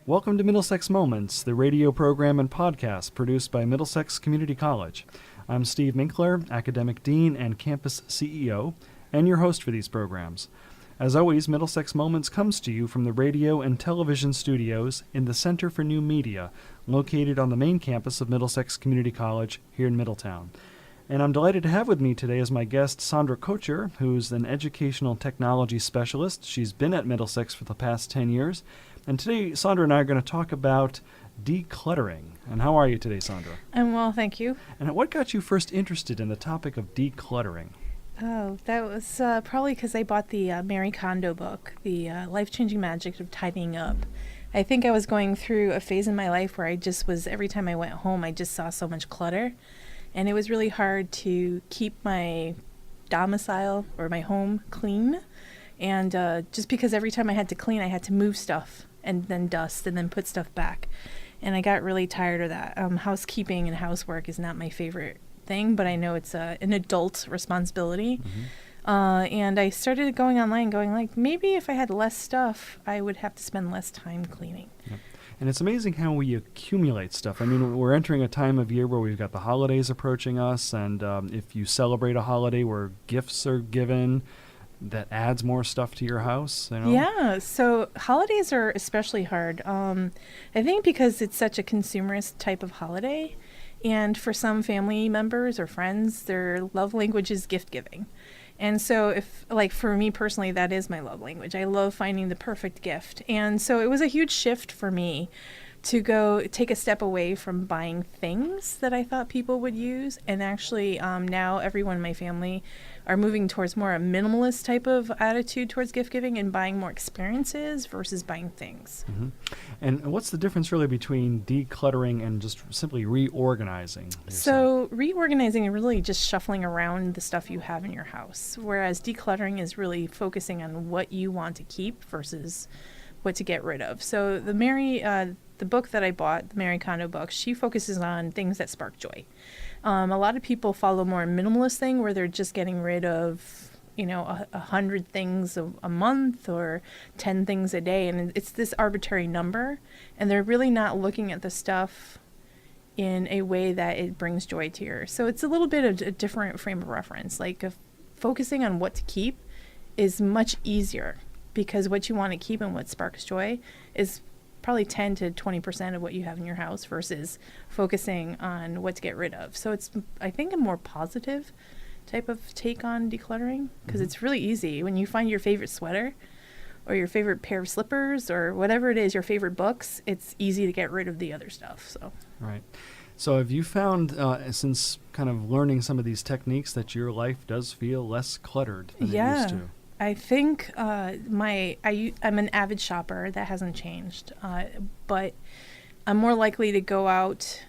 Welcome to Middlesex Moments, the radio program and podcast produced by Middlesex Community College. I'm Steve Minkler, Academic Dean and Campus CEO, and your host for these programs. As always, Middlesex Moments comes to you from the radio and television studios in the Center for New Media, located on the main campus of Middlesex Community College here in Middletown. And I'm delighted to have with me today as my guest Sandra Couture, who's an educational technology specialist. She's been at Middlesex for the past 10 years. And today, Sandra and I are going to talk about decluttering. And how are you today, Sandra? I'm well, thank you. And what got you first interested in the topic of decluttering? Oh, that was probably because I bought the Marie Kondo book, The Life-Changing Magic of Tidying Up. I think I was going through a phase in my life where I just was, every time I went home, I just saw so much clutter. And it was really hard to keep my domicile or my home clean. And just because every time I had to clean, I had to move stuff and then dust and then put stuff back. And I got really tired of that. Housekeeping and housework is not my favorite thing, but I know it's an adult responsibility. Mm-hmm. And I started going online going like, maybe if I had less stuff, I would have to spend less time cleaning. Yep. And it's amazing how we accumulate stuff. I mean, we're entering a time of year where we've got the holidays approaching us, and if you celebrate a holiday where gifts are given, that adds more stuff to your house, you know? Yeah, so holidays are especially hard. I think because it's such a consumerist type of holiday, and for some family members or friends, their love language is gift giving. And so if, like for me personally, that is my love language. I love finding the perfect gift. And so it was a huge shift for me to go take a step away from buying things that I thought people would use. And actually now everyone in my family are moving towards more a minimalist type of attitude towards gift giving and buying more experiences versus buying things. Mm-hmm. And what's the difference really between decluttering and just simply reorganizing yourself? So reorganizing is really just shuffling around the stuff you have in your house, whereas decluttering is really focusing on what you want to keep versus what to get rid of. So the book that I bought, the Marie Kondo book, she focuses on things that spark joy. A lot of people follow more a minimalist thing where they're just getting rid of, 100 things a month or 10 things a day. And it's this arbitrary number. And they're really not looking at the stuff in a way that it brings joy to you. So it's a little bit of a different frame of reference. Like focusing on what to keep is much easier because what you want to keep and what sparks joy is probably 10 to 20% of what you have in your house versus focusing on what to get rid of. So it's, I think, a more positive type of take on decluttering because mm-hmm. It's really easy. When you find your favorite sweater or your favorite pair of slippers or whatever it is, your favorite books, it's easy to get rid of the other stuff. So right. So have you found, since kind of learning some of these techniques, that your life does feel less cluttered than it used to? I think I'm an avid shopper. That hasn't changed. But I'm more likely to go out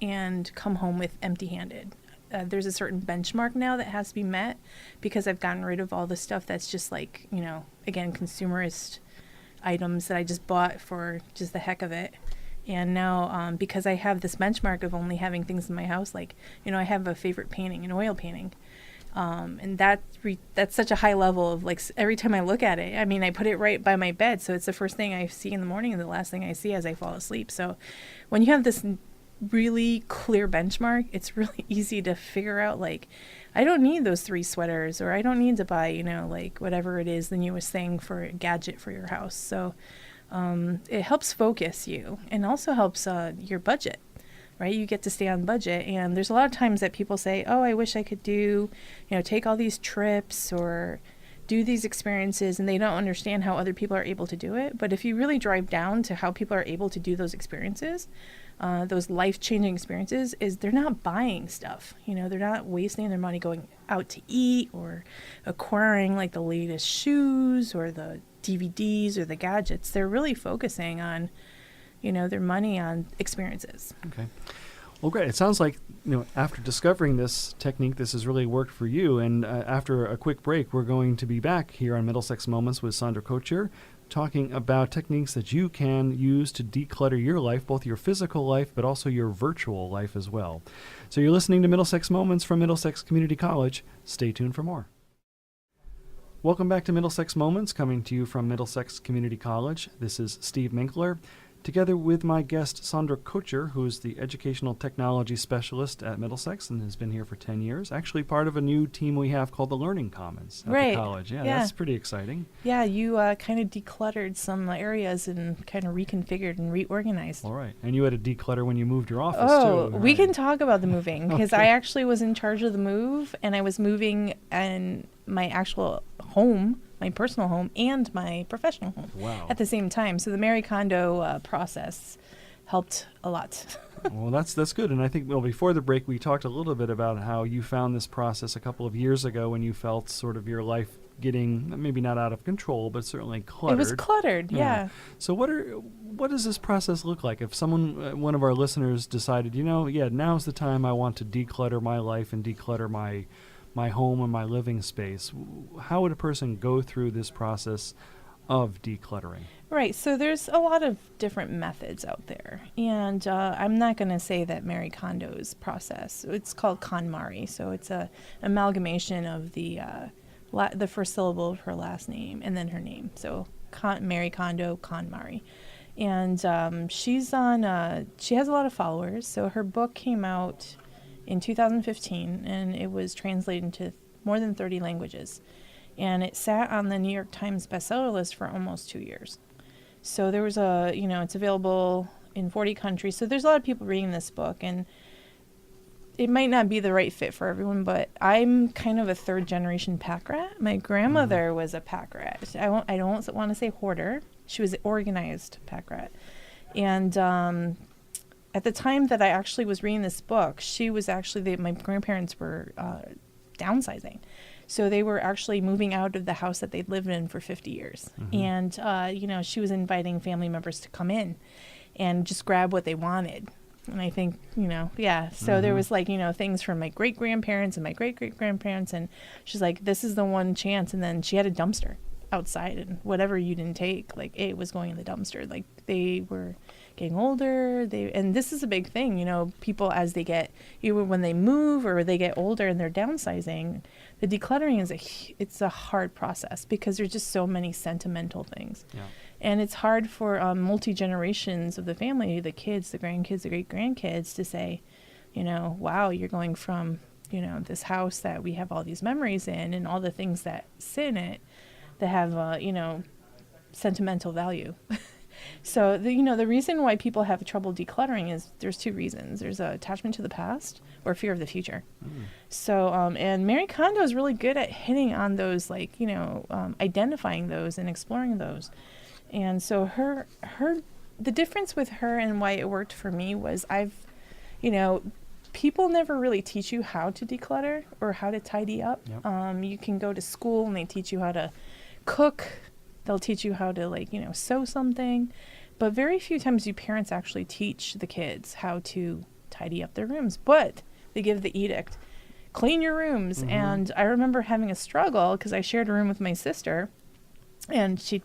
and come home with empty-handed. There's a certain benchmark now that has to be met because I've gotten rid of all the stuff that's just like, again, consumerist items that I just bought for just the heck of it. And now because I have this benchmark of only having things in my house, like, I have a favorite painting, an oil painting. And that's such a high level of like every time I look at it, I mean, I put it right by my bed. So it's the first thing I see in the morning and the last thing I see as I fall asleep. So when you have this really clear benchmark, it's really easy to figure out like, I don't need those 3 sweaters or I don't need to buy, like whatever it is the newest thing for a gadget for your house. So it helps focus you and also helps your budget. Right? You get to stay on budget. And there's a lot of times that people say, oh, I wish I could do, take all these trips or do these experiences. And they don't understand how other people are able to do it. But if you really drive down to how people are able to do those experiences, those life-changing experiences, is they're not buying stuff. They're not wasting their money going out to eat or acquiring like the latest shoes or the DVDs or the gadgets. They're really focusing on their money on experiences. Okay. Well, great. It sounds like, after discovering this technique, this has really worked for you. And after a quick break, we're going to be back here on Middlesex Moments with Sandra Couture, talking about techniques that you can use to declutter your life, both your physical life, but also your virtual life as well. So you're listening to Middlesex Moments from Middlesex Community College. Stay tuned for more. Welcome back to Middlesex Moments, coming to you from Middlesex Community College. This is Steve Minkler. together with my guest Sandra Couture, who is the Educational Technology Specialist at Middlesex and has been here for 10 years. Actually part of a new team we have called the Learning Commons at the college. Yeah, that's pretty exciting. Yeah, you kind of decluttered some areas and kind of reconfigured and reorganized. All right. And you had to declutter when you moved your office, too. too. We can talk about the moving, because I actually was in charge of the move, and I was moving in my actual home, my personal home, and my professional home at the same time. So the Marie Kondo process helped a lot. Well, that's good. And I think, before the break, we talked a little bit about how you found this process a couple of years ago when you felt sort of your life getting maybe not out of control, but certainly cluttered. It was cluttered, yeah. So what does this process look like? If someone, one of our listeners decided, now's the time I want to declutter my life and declutter my home and my living space, how would a person go through this process of decluttering? Right. So there's a lot of different methods out there. And I'm not going to say that Marie Kondo's process. It's called KonMari. So it's a amalgamation of the first syllable of her last name and then her name. So Marie Kondo, KonMari. And she has a lot of followers. So her book came out in 2015, and it was translated into more than 30 languages. And it sat on the New York Times bestseller list for almost 2 years. So there was it's available in 40 countries. So there's a lot of people reading this book, and it might not be the right fit for everyone, but I'm kind of a third generation pack rat. My grandmother was a pack rat. I don't want to say hoarder. She was an organized pack rat. And at the time that I actually was reading this book, my grandparents were downsizing. So they were actually moving out of the house that they'd lived in for 50 years. Mm-hmm. And, she was inviting family members to come in and just grab what they wanted. And I think, So mm-hmm. There was things from my great-grandparents and my great-great-grandparents. And she's like, this is the one chance. And then she had a dumpster outside, and whatever you didn't take, it was going in the dumpster. They were getting older, and this is a big thing, people as they get, even when they move or they get older and they're downsizing, the decluttering it's a hard process because there's just so many sentimental things. Yeah. And it's hard for multi-generations of the family, the kids, the grandkids, the great-grandkids, to say, wow, you're going from, this house that we have all these memories in and all the things that sit in it that have, sentimental value. So, the reason why people have trouble decluttering is there's two reasons. There's attachment to the past or fear of the future. Mm. So, and Marie Kondo is really good at hitting on those, identifying those and exploring those. And so the difference with her and why it worked for me was people never really teach you how to declutter or how to tidy up. Yep. You can go to school and they teach you how to cook. They'll teach you how to sew something, but very few times do parents actually teach the kids how to tidy up their rooms. But they give the edict, clean your rooms. Mm-hmm. And I remember having a struggle because I shared a room with my sister, and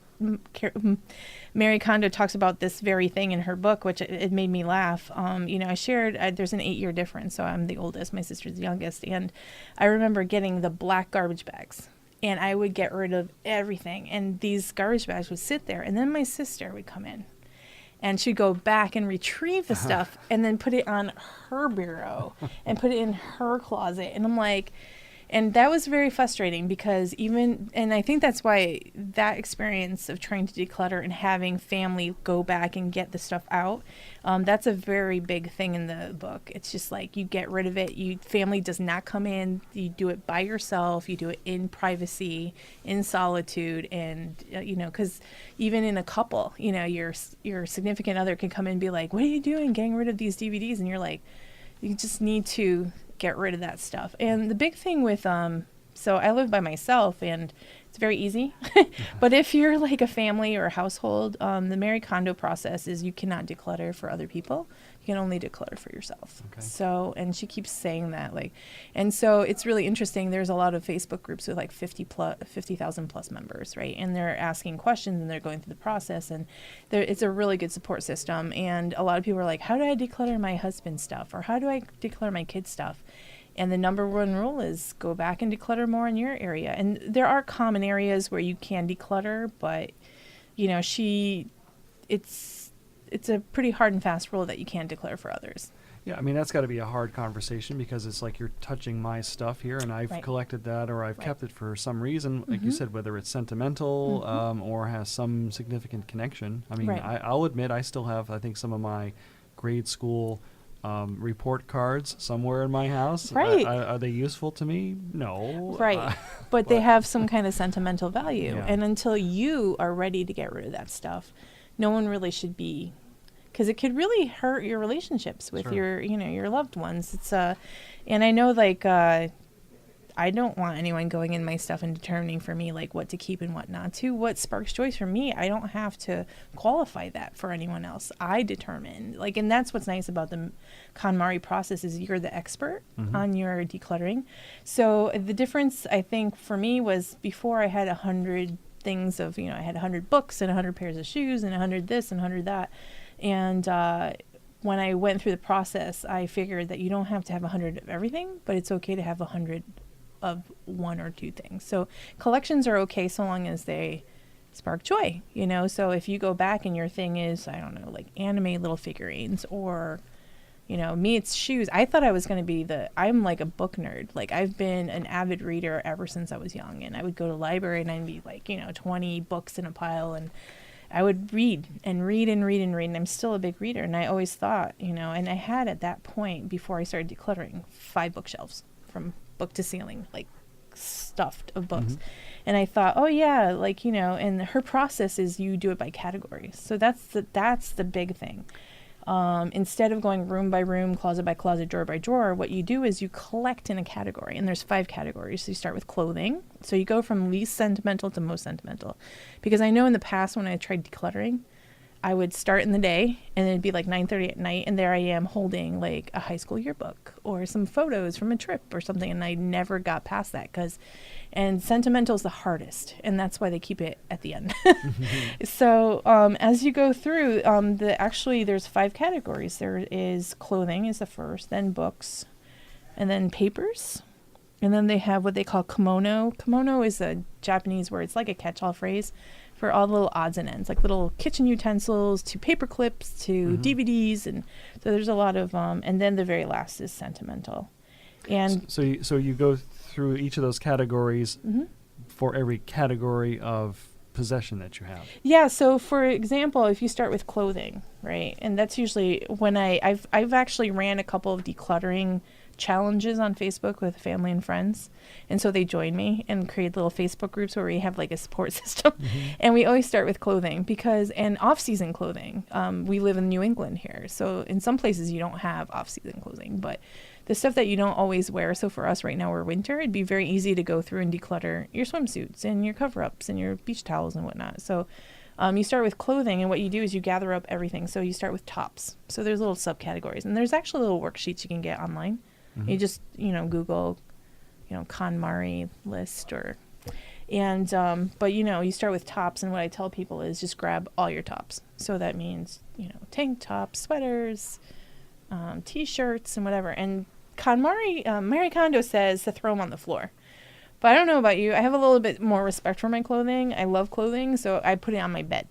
Marie Kondo talks about this very thing in her book, which it made me laugh. I shared, there's an 8-year difference, so I'm the oldest, my sister's the youngest, and I remember getting the black garbage bags. And I would get rid of everything. And these garbage bags would sit there. And then my sister would come in. And she'd go back and retrieve the stuff and then put it on her bureau and put it in her closet. And I'm like, and that was very frustrating because and I think that's why that experience of trying to declutter and having family go back and get the stuff out, that's a very big thing in the book. It's just you get rid of it. Family does not come in. You do it by yourself. You do it in privacy, in solitude. And, because even in a couple, your significant other can come in and be like, what are you doing getting rid of these DVDs? And you're like, you just need to get rid of that stuff. And the big thing with so I live by myself and it's very easy. But if you're a family or a household, the Marie Kondo process is you cannot declutter for other people. You can only declutter for yourself. Okay. So, and she keeps saying that and so it's really interesting. There's a lot of Facebook groups with 50,000 plus members, right? And they're asking questions and they're going through the process, and it's a really good support system. And a lot of people are like, how do I declutter my husband's stuff? Or how do I declutter my kids' stuff? And the number one rule is go back and declutter more in your area. And there are common areas where you can declutter, but, it's a pretty hard and fast rule that you can't declutter for others. Yeah, I mean, that's got to be a hard conversation because it's like you're touching my stuff here and I've Right. collected that or I've Right. kept it for some reason, like you said, whether it's sentimental or has some significant connection. I mean, Right. I'll admit I still have, I think, some of my grade school report cards somewhere in my house. Right. Are they useful to me? No. Right. But they have some kind of sentimental value. Yeah. And until you are ready to get rid of that stuff, no one really should be, because it could really hurt your relationships with Sure. your loved ones. It's and I know I don't want anyone going in my stuff and determining for me like what to keep and what not to. What sparks joy for me, I don't have to qualify that for anyone else. I determine, and that's what's nice about the KonMari process is you're the expert on your decluttering. So the difference I think for me was before I had 100 things of, I had 100 books and 100 pairs of shoes and 100 this and 100 that. And when I went through the process, I figured that you don't have to have 100 of everything, but it's okay to have 100 of one or two things. So collections are okay so long as they spark joy, So if you go back and your thing is, I don't know, like anime little figurines or, me, it's shoes. I thought I was going to be I'm like a book nerd. Like I've been an avid reader ever since I was young, and I would go to the library and I'd be like, 20 books in a pile, and I would read and read and read and read, and I'm still a big reader. And I always thought, and I had at that point, before I started decluttering, 5 bookshelves from book to ceiling, like stuffed of books. And I thought, oh yeah, and her process is you do it by categories. So that's the big thing. Instead of going room by room, closet by closet, drawer by drawer, what you do is you collect in a category, and there's 5 categories. So you start with clothing. So you go from least sentimental to most sentimental. Because I know in the past when I tried decluttering, I would start in the day and it'd be like 9:30 at night, and there I am holding like a high school yearbook or some photos from a trip or something, and I never got past that and sentimental is the hardest, and that's why they keep it at the end. So as you go through, there's 5 categories. There is clothing is the first, then books, and then papers, and then they have what they call kimono. Kimono is a Japanese word. It's like a catch-all phrase for all the little odds and ends, like little kitchen utensils to paper clips to DVDs, and so there's a lot of and then the very last is sentimental. And so you go through each of those categories for every category of possession that you have. Yeah, so for example, if you start with clothing, right, and that's usually when I've actually ran a couple of decluttering challenges on Facebook with family and friends, and so they join me and create little Facebook groups where we have like a support system. And we always start with clothing and off-season clothing. We live in New England here, so in some places you don't have off-season clothing, but the stuff that you don't always wear. So for us right now, we're winter. It'd be very easy to go through and declutter your swimsuits and your cover-ups and your beach towels and whatnot. So you start with clothing, and what you do is you gather up everything. So you start with tops. So there's little subcategories, and there's actually little worksheets you can get online. You just, Google, KonMari list but you start with tops, and what I tell people is just grab all your tops. So that means, tank tops, sweaters, T-shirts, and whatever. And KonMari, Marie Kondo says to throw them on the floor. But I don't know about you. I have a little bit more respect for my clothing. I love clothing, so I put it on my bed.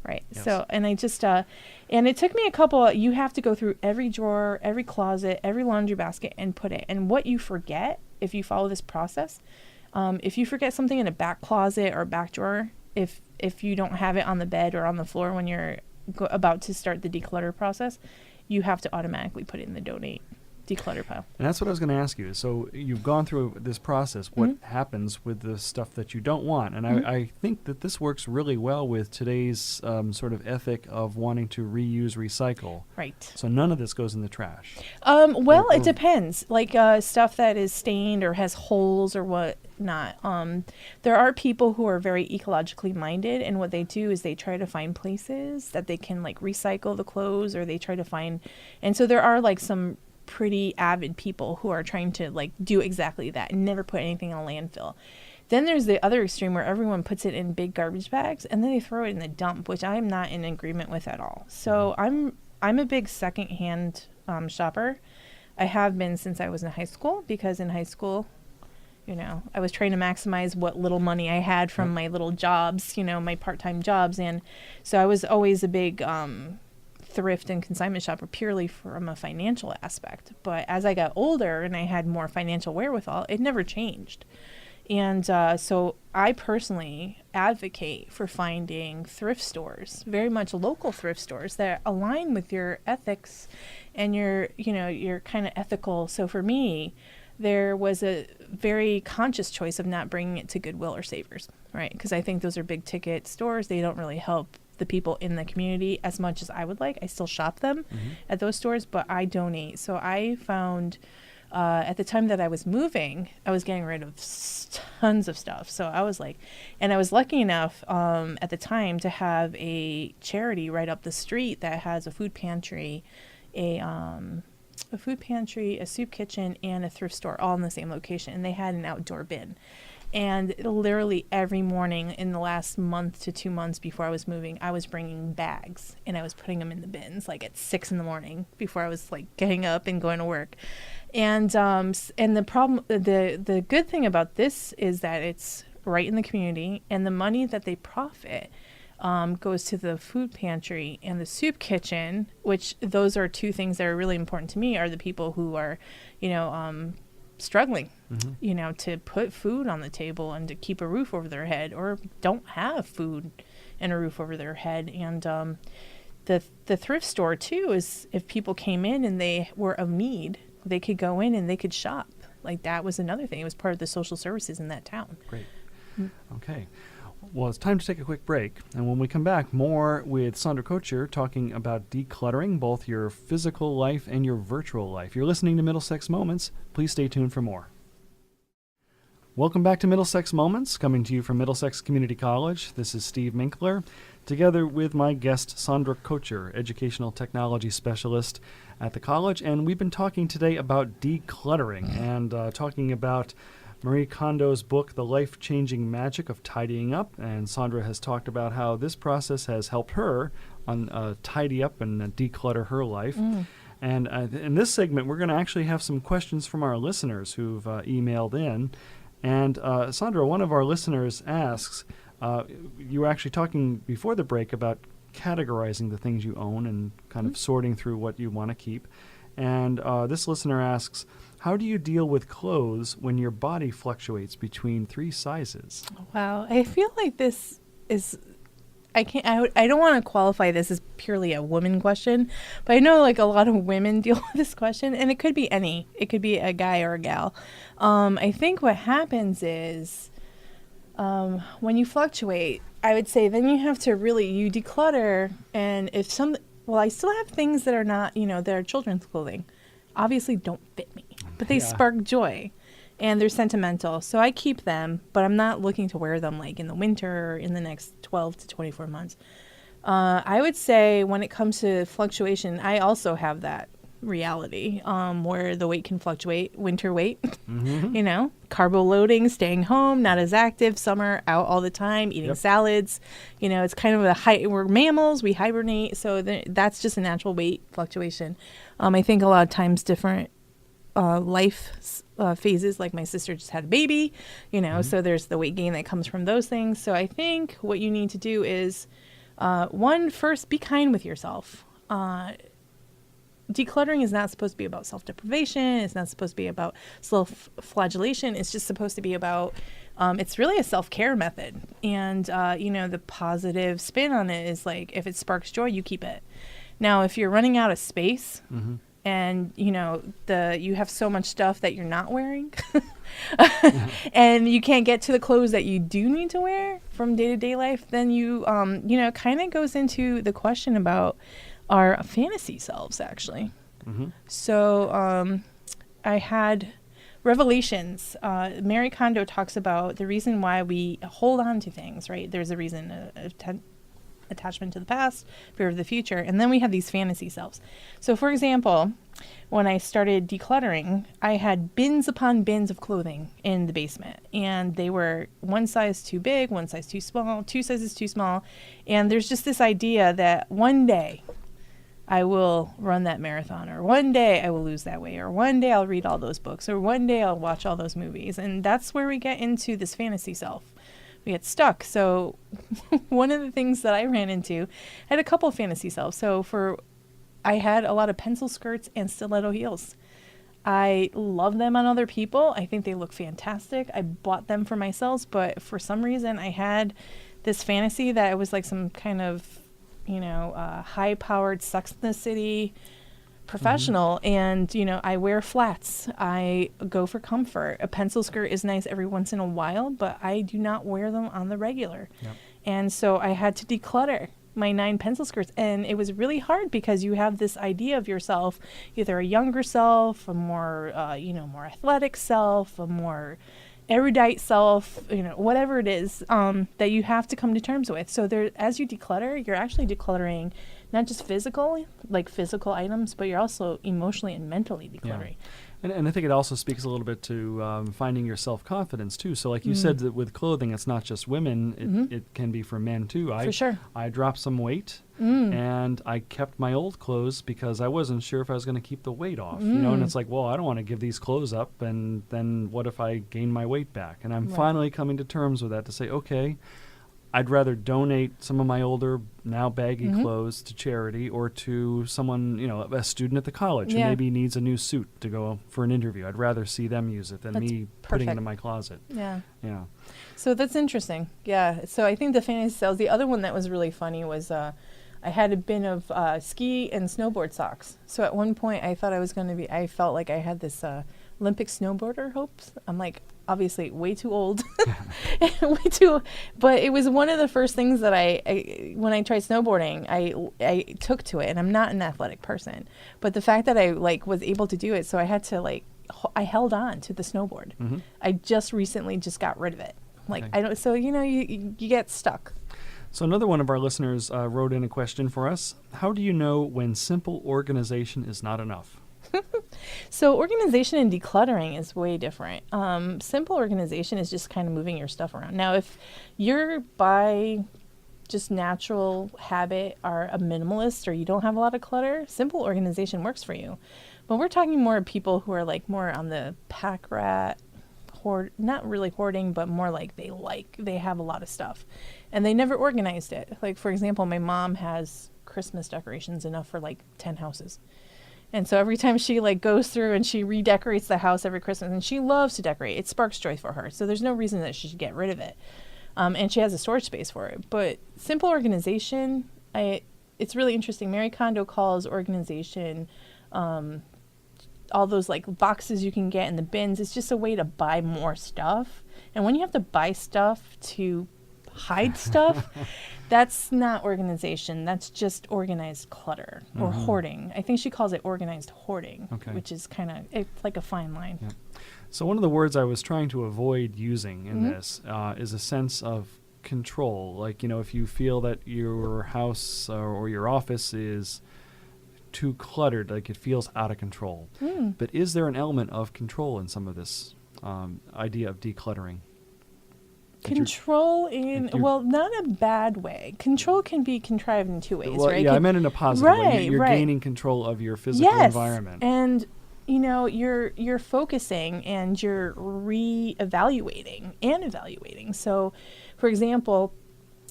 Right. Yes. So, and I just, and it took me you have to go through every drawer, every closet, every laundry basket and put it. And what you forget, if you follow this process, if you forget something in a back closet or back drawer, if you don't have it on the bed or on the floor when you're about to start the declutter process, you have to automatically put it in the donate declutter pile. And that's what I was going to ask you. So you've gone through this process. What happens with the stuff that you don't want? And I think that this works really well with today's sort of ethic of wanting to reuse, recycle. Right. So none of this goes in the trash. It depends. Like stuff that is stained or has holes or whatnot. There are people who are very ecologically minded, and what they do is they try to find places that they can like recycle the clothes, or they try to find, and so there are like some pretty avid people who are trying to like do exactly that and never put anything in a landfill. Then there's the other extreme where everyone puts it in big garbage bags and then they throw it in the dump, which I'm not in agreement with at all. So I'm a big secondhand shopper. I have been since I was in high school, because in high school I was trying to maximize what little money I had from my little jobs, my part-time jobs. And so I was always a big thrift and consignment shopper purely from a financial aspect. But as I got older and I had more financial wherewithal, it never changed. And so I personally advocate for finding thrift stores, very much local thrift stores that align with your ethics and your kind of ethical. So for me, there was a very conscious choice of not bringing it to Goodwill or Savers, right? Because I think those are big ticket stores. They don't really help the people in the community as much as I would like. I still shop them at those stores, but I donate. So I found at the time that I was moving, I was getting rid of tons of stuff. So I was like, and I was lucky enough at the time to have a charity right up the street that has a food pantry, a soup kitchen, and a thrift store all in the same location. And they had an outdoor bin. And literally every morning in the last month to 2 months before I was moving, I was bringing bags and I was putting them in the bins like at 6 a.m. before I was like getting up and going to work. And the problem, the good thing about this is that it's right in the community, and the money that they profit goes to the food pantry and the soup kitchen, which those are two things that are really important to me, are the people who are, struggling, to put food on the table and to keep a roof over their head, or don't have food and a roof over their head. And the thrift store too is, if people came in and they were of need, they could go in and they could shop. Like, that was another thing. It was part of the social services in that town. Great. Okay. Well, it's time to take a quick break. And when we come back, more with Sandra Couture talking about decluttering both your physical life and your virtual life. You're listening to Middlesex Moments. Please stay tuned for more. Welcome back to Middlesex Moments, coming to you from Middlesex Community College. This is Steve Minkler, together with my guest, Sandra Couture, Educational Technology Specialist at the college. And we've been talking today about decluttering and talking about Marie Kondo's book, The Life-Changing Magic of Tidying Up. And Sandra has talked about how this process has helped her on tidy up and declutter her life. And in this segment, we're going to actually have some questions from our listeners who've emailed in. And Sandra, one of our listeners asks, you were actually talking before the break about categorizing the things you own and kind of sorting through what you want to keep. And this listener asks, how do you deal with clothes when your body fluctuates between 3 sizes? Wow. I feel like this is, I don't want to qualify this as purely a woman question, but I know like a lot of women deal with this question, and it could be a guy or a gal. I think what happens is when you fluctuate, I would say then you have to you declutter, and I still have things that are not, that are children's clothing, obviously don't fit me, but they spark joy and they're sentimental. So I keep them, but I'm not looking to wear them like in the winter or in the next 12 to 24 months. I would say when it comes to fluctuation, I also have that reality where the weight can fluctuate, winter weight, carbo loading, staying home, not as active, summer, out all the time, eating salads. It's kind of we're mammals, we hibernate. So that's just a natural weight fluctuation. I think a lot of times different life phases, like my sister just had a baby, so there's the weight gain that comes from those things. So I think what you need to do is, first, be kind with yourself. Decluttering is not supposed to be about self-deprivation. It's not supposed to be about self-flagellation. It's just supposed to be about, it's really a self-care method. And, the positive spin on it is like, if it sparks joy, you keep it. Now, if you're running out of space and, you have so much stuff that you're not wearing and you can't get to the clothes that you do need to wear from day-to-day life, then you kind of goes into the question about our fantasy selves, actually. So I had revelations. Marie Kondo talks about the reason why we hold on to things, right? There's a reason, attachment to the past, fear of the future, and then we have these fantasy selves. So for example, when I started decluttering, I had bins upon bins of clothing in the basement, and they were one size too big, one size too small, 2 sizes too small. And there's just this idea that one day I will run that marathon, or one day I will lose that weight, or one day I'll read all those books, or one day I'll watch all those movies. And that's where we get into this fantasy self. We get stuck. So one of the things that I ran into, I had a couple of fantasy selves. I had a lot of pencil skirts and stiletto heels. I love them on other people. I think they look fantastic. I bought them for myself, but for some reason I had this fantasy that it was like some kind of, high-powered Sex in the City professional. And, I wear flats. I go for comfort. A pencil skirt is nice every once in a while, but I do not wear them on the regular. Yep. And so I had to declutter my 9 pencil skirts, and it was really hard because you have this idea of yourself, either a younger self, a more more athletic self, a more erudite self, whatever it is, that you have to come to terms with. So as you declutter, you're actually decluttering not just physical items, but you're also emotionally and mentally decluttering. Yeah. And I think it also speaks a little bit to finding your self-confidence, too. So like you said, that with clothing, it's not just women. It can be for men, too. For sure. I dropped some weight, and I kept my old clothes because I wasn't sure if I was going to keep the weight off. And it's like, well, I don't want to give these clothes up, and then what if I gain my weight back? And I'm finally coming to terms with that to say, okay, I'd rather donate some of my older, now baggy clothes to charity, or to someone, a student at the college who maybe needs a new suit to go for an interview. I'd rather see them use it than me putting it in my closet. Yeah. Yeah. So that's interesting. Yeah. So I think the fantasy sales, the other one that was really funny was I had a bin of ski and snowboard socks. So at one point I thought I felt like I had this Olympic snowboarder hopes. I'm like, obviously way too old, but it was one of the first things that I when I tried snowboarding, I took to it, and I'm not an athletic person, but the fact that I was able to do it, so I had to I held on to the snowboard. I just recently got rid of it. You get stuck. So another one of our listeners wrote in a question for us. How do you know when simple organization is not enough? So organization and decluttering is way different. Simple organization is just kind of moving your stuff around. Now, if you're by just natural habit are a minimalist, or you don't have a lot of clutter, simple organization works for you. But we're talking more people who are more on the pack rat, not really hoarding, but more they have a lot of stuff and they never organized it. Like, for example, my mom has Christmas decorations enough for 10 houses. And so every time she goes through and she redecorates the house every Christmas, and she loves to decorate, it sparks joy for her. So there's no reason that she should get rid of it. And she has a storage space for it. But simple organization, it's really interesting. Marie Kondo calls organization, all those boxes you can get in the bins. It's just a way to buy more stuff. And when you have to buy stuff to hide stuff, that's not organization. That's just organized clutter or hoarding. I think she calls it organized hoarding, which is it's like a fine line. Yeah. So one of the words I was trying to avoid using in this is a sense of control. If you feel that your house or your office is too cluttered, it feels out of control. But is there an element of control in some of this idea of decluttering? Control not a bad way. Control can be contrived in two ways, right? Yeah, I meant in a positive way. You're gaining control of your physical environment. And you're focusing and you're reevaluating and evaluating. So, for example,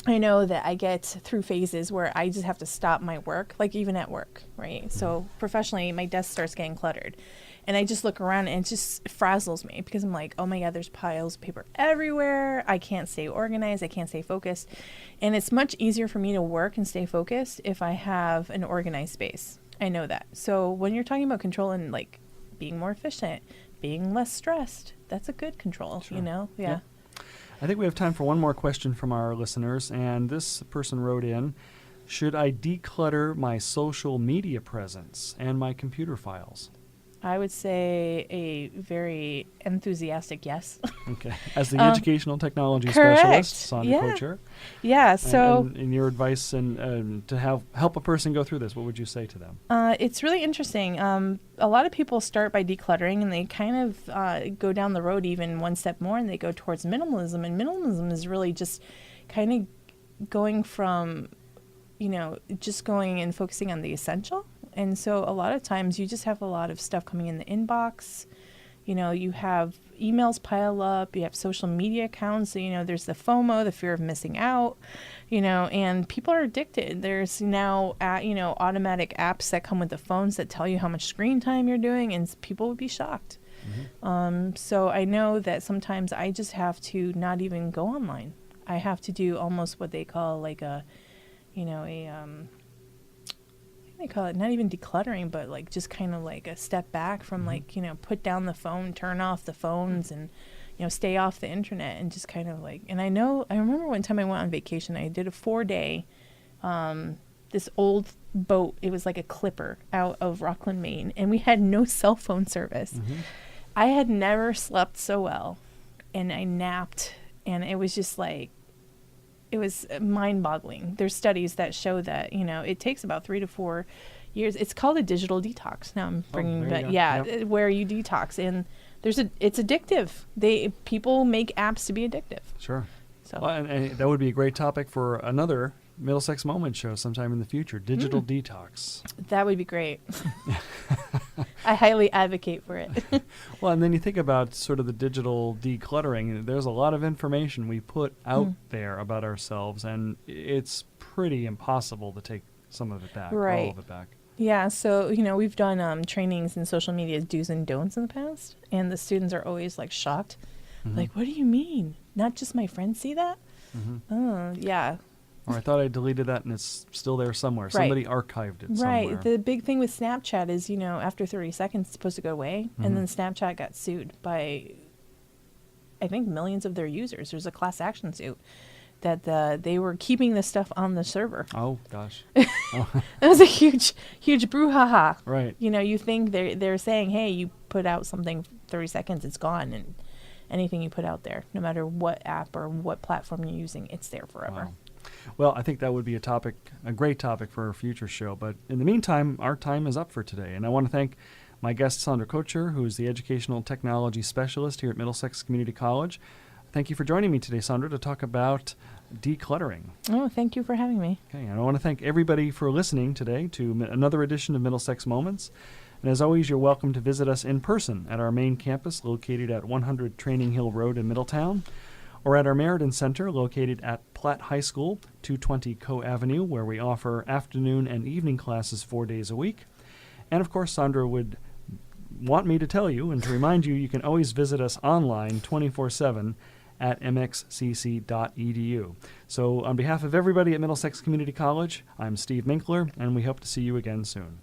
I know that I get through phases where I just have to stop my work, even at work, right? So professionally, my desk starts getting cluttered. And I just look around and it just frazzles me because I'm like, oh my God, there's piles of paper everywhere. I can't stay organized. I can't stay focused. And it's much easier for me to work and stay focused if I have an organized space. I know that. So when you're talking about control and being more efficient, being less stressed, that's a good control, Sure. Yeah. Yep. I think we have time for one more question from our listeners. And this person wrote in, should I declutter my social media presence and my computer files? I would say a very enthusiastic yes. Okay. As the educational technology correct. specialist, Sandra Couture. Yeah. So, and your advice and to help a person go through this, what would you say to them? It's really interesting. A lot of people start by decluttering, and they kind of go down the road even one step more, and they go towards minimalism. And minimalism is really just kind of going from just going and focusing on the essential. And so a lot of times you just have a lot of stuff coming in the inbox. You have emails pile up, you have social media accounts, there's the FOMO, the fear of missing out, and people are addicted. There's now, automatic apps that come with the phones that tell you how much screen time you're doing, and people would be shocked. So I know that sometimes I just have to not even go online. I have to do almost what they call like they call it not even decluttering, but like just kind of like a step back from put down the phone, turn off the phones, and stay off the internet, and just kind of like. And I remember one time I went on vacation. I did a 4-day this old boat. It was like a clipper out of Rockland, Maine, and we had no cell phone service. I had never slept so well, and I napped, and it was just like, it was mind-boggling. There's studies that show that, it takes about 3 to 4 years. It's called a digital detox. Now I'm bringing that, where you detox, and it's addictive. People make apps to be addictive. Sure. So, well, and that would be a great topic for another Middlesex Moment show sometime in the future. Digital detox. That would be great. I highly advocate for it. Well, and then you think about sort of the digital decluttering. There's a lot of information we put out there about ourselves, and it's pretty impossible to take some of it back, right. all of it back. Yeah, so, we've done trainings in social media do's and don'ts in the past, and the students are always, like, shocked. Like, what do you mean? Not just my friends see that? Oh, yeah. Or I thought I deleted that and it's still there somewhere. Right. Somebody archived it somewhere. Right. The big thing with Snapchat is, after 30 seconds, it's supposed to go away. And then Snapchat got sued by, I think, millions of their users. There's a class action suit that they were keeping this stuff on the server. Oh, gosh. That was a huge, huge brouhaha. Right. You think they're saying, hey, you put out something 30 seconds, it's gone. And anything you put out there, no matter what app or what platform you're using, it's there forever. Wow. Well, I think that would be a great topic for a future show. But in the meantime, our time is up for today. And I want to thank my guest, Sandra Couture, who is the Educational Technology Specialist here at Middlesex Community College. Thank you for joining me today, Sandra, to talk about decluttering. Oh, thank you for having me. Okay, and I want to thank everybody for listening today to another edition of Middlesex Moments. And as always, you're welcome to visit us in person at our main campus located at 100 Training Hill Road in Middletown, or at our Meriden Center located at Platt High School, 220 Coe Avenue, where we offer afternoon and evening classes 4 days a week. And of course, Sandra would want me to tell you and to remind you, you can always visit us online 24/7 at mxcc.edu. So on behalf of everybody at Middlesex Community College, I'm Steve Minkler, and we hope to see you again soon.